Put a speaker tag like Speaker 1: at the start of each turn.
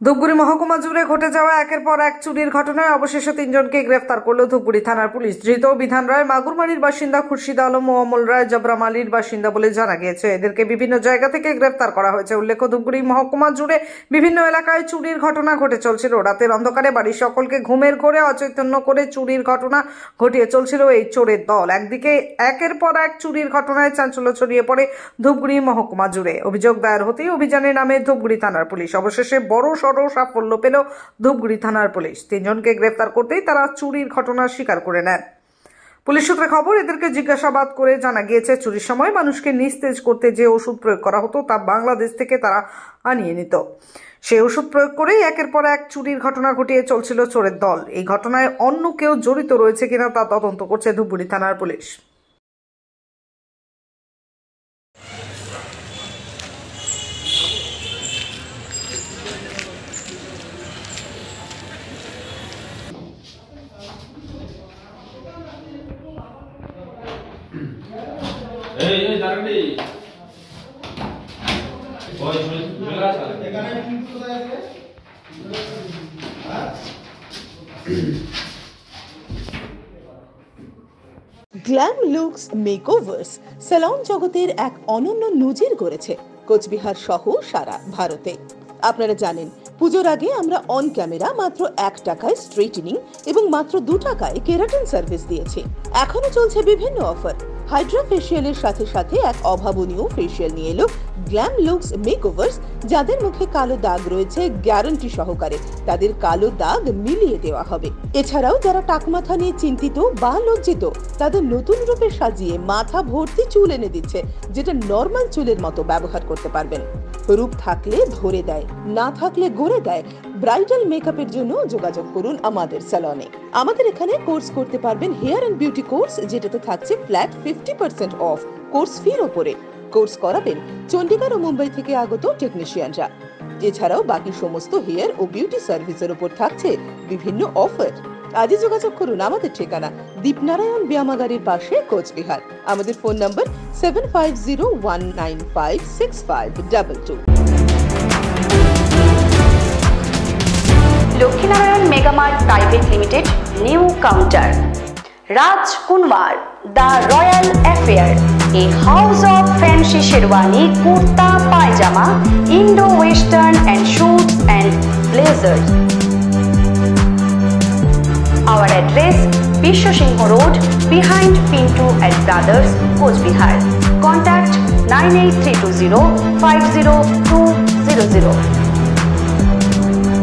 Speaker 1: ধূপগুড়ি মহকুমা জুড়ে ঘটে যাওয়া একের পর এক চুরির ঘটনায় অবশেষে 3 জনকে গ্রেফতার করল ধূপগুড়ি থানার পুলিশ। ধৃত বিধান রায় মাগুরমারির বাসিন্দা, খুরশিদ আলম ও অমল রায় জবরামালির বাসিন্দা বলে জানা গিয়েছে। এদেরকে বিভিন্ন জায়গা থেকে গ্রেফতার করা হয়েছে। উল্লেখ্য, ধূপগুড়ি মহকুমা জুড়ে বিভিন্ন এলাকায় চুরির ঘটনা ঘটে চলছিল। রাতের অন্ধকারে বাড়ির সকলকে ঘুমের ঘোরে অচৈতন্য করে চুরির ঘটনা ঘটিয়ে চলছিল এই চোরের দল। একদিকে একের পর এক চুরির ঘটনায় চাঞ্চল্য ছড়িয়ে পড়ে ধূপগুড়ি মহকুমা জুড়ে। অভিযোগ দায়ের হতেই অভিযানে নামে ধূপগুড়ি থানার পুলিশ। অবশেষে বড় সাফল্য পেল ধূপগুড়ি থানার পুলিশ। 3 জনকে গ্রেফতার করতেই তারা চুরির ঘটনা স্বীকার করে নেন। পুলিশ সূত্রে খবর, এদেরকে জিজ্ঞাসাবাদ করে জানা গিয়েছে চুরির সময় মানুষকে নিস্তেজ করতে যে ওষুধ প্রয়োগ করা হতো তা বাংলাদেশ থেকে তারা আনিয়ে নিত। সেই ওষুধ প্রয়োগ করেই একের পর এক চুরির ঘটনা ঘটিয়ে চলছিল চোরের দল। এই ঘটনায় অন্য কেউ জড়িত রয়েছে কিনা তা তদন্ত করছে ধূপগুড়ি থানার পুলিশ।
Speaker 2: এই দাঁড়ালি ওই চলে আসা এখানে কিন্তু কোথায় আছে হ্যাঁ
Speaker 3: গ্ল্যাম লুকস মেকওভার্স সেলন জগতের এক অনন্য নজির গড়েছে কোচবিহার সহ সারা ভারতে। আপনারা জানেন, পুজোর আগে আমরা অন ক্যামেরা মাত্র 1 টাকায় স্ট্রেটনিং এবং মাত্র 2 টাকায় কেরাটিন সার্ভিস দিয়েছি। এখনো চলছে বিভিন্ন অফার। হাইড্রা ফেসিয়ালের সাথে সাথে এক অভাবনীয় ফেসিয়াল নিয়ে এলো গ্ল্যাম লুকস মেকওভার্স। যাদের মুখে কালো দাগ রয়েছে, গ্যারান্টি সহকারে তাদের কালো দাগ মিলিয়ে দেওয়া হবে। এছাড়াও যারা টাকমাথা নিয়ে চিন্তিত বা লজ্জিত, তাদের নতুন রূপে সাজিয়ে মাথা ভর্তি চুল এনে দিচ্ছে, যেটা নর্মাল চুলের মতো ব্যবহার করতে পারবেন। রূপ থাকলে ধরে দেয়, না থাকলে গড়ে দেয়। ব্রাইডাল মেকআপের জন্য যোগাযোগ করুন আমাদের স্যালনে। আমাদের এখানে কোর্স করতে পারবেন হেয়ার এন্ড বিউটি কোর্স, যেটাতে থাকছে ফ্ল্যাট 50% অফ কোর্স ফির ওপরে। কোর্স করাবেন চণ্ডীগড় ও মুম্বাই থেকে আগত টেকনিশিয়ানরা। এছাড়াও বাকি সমস্ত হেয়ার ও বিউটি সার্ভিসের উপর থাকছে বিভিন্ন অফার। আজই যোগাযোগ করুন আমাদের ঠিকানা দীপনারায়ণ ব্যায়ামাগারের পাশে, কোচবিহার। আমাদের phone number 7501956522।
Speaker 4: Lakshminarayan Megamart private limited, new counter, Rajkumar, the royal affair, a house of fancy sherwani, kurta, pajama, Indo-Western and suits and blazers. Our address, Bisho Singh Road, behind Pinto and Brothers, Coachbihar. Contact 98320 50200.